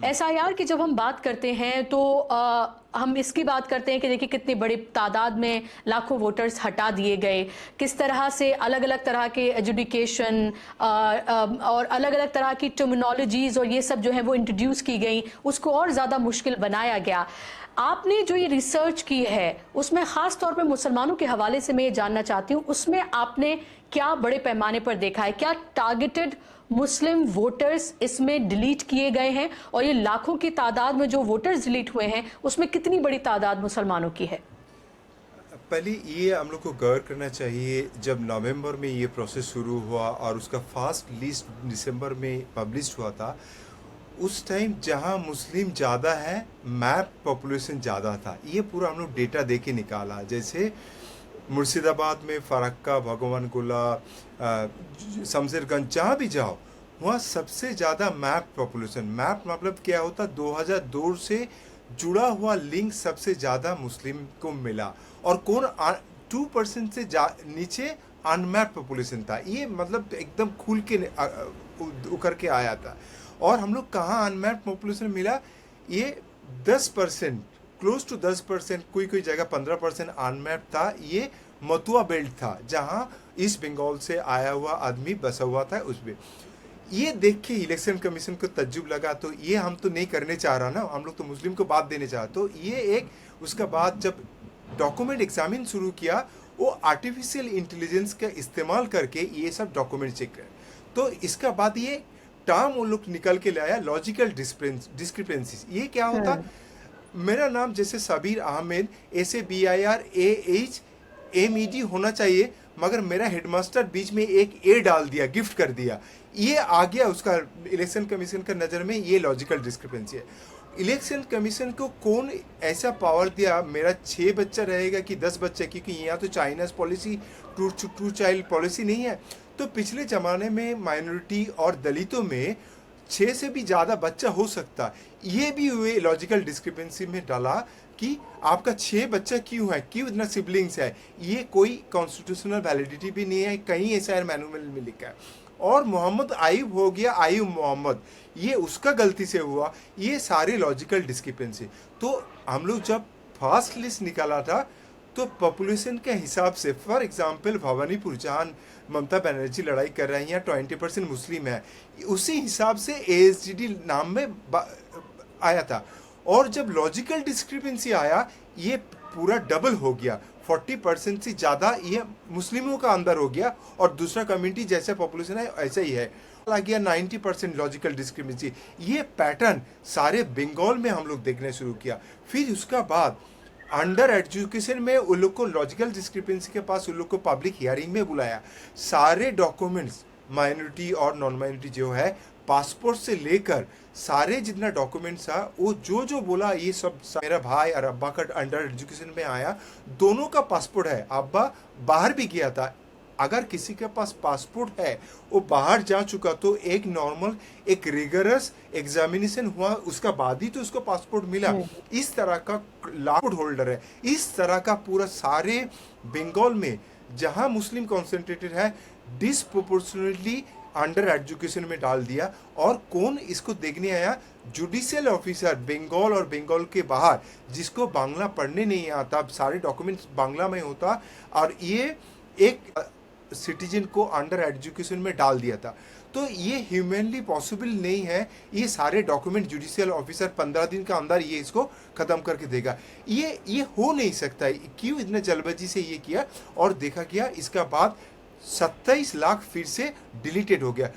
SIR की जब हम बात करते हैं तो हम इसकी बात करते हैं कि देखिए कितनी बड़ी तादाद में लाखों वोटर्स हटा दिए गए, किस तरह से अलग अलग तरह के एजुकेशन और अलग अलग तरह की टर्मिनोलॉजीज और ये सब जो है वो इंट्रोड्यूस की गई, उसको और ज़्यादा मुश्किल बनाया गया। आपने जो ये रिसर्च की है उसमें ख़ास तौर पे मुसलमानों के हवाले से मैं ये जानना चाहती हूँ, उसमें आपने क्या बड़े पैमाने पर देखा है? क्या टारगेटेड मुस्लिम वोटर्स इसमें डिलीट किए गए हैं? और ये लाखों की तादाद में जो वोटर्स डिलीट हुए हैं उसमें कितनी बड़ी तादाद मुसलमानों की है? पहले ये हम लोग को गौर करना चाहिए, जब नवंबर में ये प्रोसेस शुरू हुआ और उसका फर्स्ट लिस्ट दिसंबर में पब्लिश हुआ था, उस टाइम जहाँ मुस्लिम ज़्यादा है मैप पॉपुलेशन ज़्यादा था। ये पूरा हम लोग डेटा दे के निकाला। जैसे मुर्शिदाबाद में फरक्का, भगवान गोला, शमशेरगंज, जहाँ भी जाओ वहाँ सबसे ज़्यादा मैप पॉपुलेशन। मैप मतलब क्या होता, 2002 से जुड़ा हुआ लिंक सबसे ज़्यादा मुस्लिम को मिला। और कौन 2% से नीचे अनमैप पॉपुलेशन था। ये मतलब एकदम खुल के उकर के आया था। और हम लोग कहाँ अनमैप पॉपुलेशन मिला, ये 10%, क्लोज टू 10%, कोई कोई जगह 15% अनमैप था। ये मथुआ बेल्ट था जहाँ ईस्ट बंगाल से आया हुआ आदमी बसा हुआ था उसमें। ये देख के इलेक्शन कमीशन को तज्जुब लगा, तो ये हम तो नहीं करने चाह रहा ना, हम लोग तो मुस्लिम को बात देने चाह। तो ये एक, उसका बाद जब डॉक्यूमेंट एग्जामिन शुरू किया, वो आर्टिफिशियल इंटेलिजेंस का इस्तेमाल करके ये सब डॉक्यूमेंट चेक कर, तो इसका बाद ये टर्म वो लोग निकल के लाया, लॉजिकल डिस्क्रिपेंसीज। ये क्या होता, मेरा नाम जैसे सबीर अहमद, SABIRAHMED होना चाहिए, मगर मेरा हेडमास्टर बीच में एक ए डाल दिया, गिफ्ट कर दिया। ये आ गया उसका इलेक्शन कमीशन का नज़र में, ये लॉजिकल डिस्क्रिपेंसी है। इलेक्शन कमीशन को कौन ऐसा पावर दिया, मेरा 6 बच्चा रहेगा कि 10 बच्चे, क्योंकि यहाँ तो China's policy two child policy नहीं है। तो पिछले ज़माने में माइनॉरिटी और दलितों में 6 से भी ज़्यादा बच्चा हो सकता, ये भी हुए लॉजिकल डिस्क्रिपेंसी में डाला कि आपका 6 बच्चा क्यों है, क्यों इतना सिबलिंग्स है। ये कोई कॉन्स्टिट्यूशनल वैलिडिटी भी नहीं है, कहीं ऐसा मैनुअल में लिखा है। और मोहम्मद आयुब हो गया, आयुब मोहम्मद, ये उसका गलती से हुआ। ये सारे लॉजिकल डिस्क्रिपेंसी। तो हम लोग जब फर्स्ट लिस्ट निकाला था, तो पॉपुलेशन के हिसाब से, फॉर एग्जांपल भवानीपुर जहाँ ममता बनर्जी लड़ाई कर रही हैं, 20% मुस्लिम है, उसी हिसाब से ASGD नाम में आया था। और जब लॉजिकल डिस्क्रिपेंसी आया, ये पूरा डबल हो गया, 40% से ज़्यादा ये मुस्लिमों का अंदर हो गया, और दूसरा कम्युनिटी जैसे पॉपुलेशन है ऐसा ही है, आ गया 90% लॉजिकल डिस्क्रिपेंसी। ये पैटर्न सारे बंगाल में हम लोग देखने शुरू किया। फिर उसका बाद अंडर एजुकेशन में उन लोग को लॉजिकल डिस्क्रिपेंसी के पास उन लोग को पब्लिक हियरिंग में बुलाया। सारे डॉक्यूमेंट्स माइनॉरिटी और नॉन माइनॉरिटी जो है, पासपोर्ट से लेकर सारे जितना डॉक्यूमेंट्स था, वो जो बोला ये सब, मेरा भाई और अब्बा का अंडर एजुकेशन में आया, दोनों का पासपोर्ट है, अब्बा बाहर भी गया था। अगर किसी के पास पासपोर्ट है, वो बाहर जा चुका, तो एक नॉर्मल एक रिगरस एग्जामिनेशन हुआ, उसका बाद ही तो उसको पासपोर्ट मिला। इस तरह का पासपोर्ट होल्डर है। इस तरह का पूरा सारे बंगाल में जहां मुस्लिम कॉन्सेंट्रेटेड है, डिसप्रोपोर्शनेटली अंडर एजुकेशन में डाल दिया। और कौन इसको देखने आया, जुडिशियल ऑफिसर बंगाल और बंगाल के बाहर, जिसको बांग्ला पढ़ने नहीं आता, सारे डॉक्यूमेंट्स बांग्ला में होता, और ये एक सिटीजन को अंडर एजुकेशन में डाल दिया था। तो ये ह्यूमनली पॉसिबल नहीं है। ये सारे डॉक्यूमेंट जुडिशियल ऑफिसर 15 दिन का अंदर ये इसको ख़त्म करके देगा, ये हो नहीं सकता है। क्यों इतने जल्दबाजी से ये किया और देखा गया, इसका बाद 27 लाख फिर से डिलीटेड हो गया।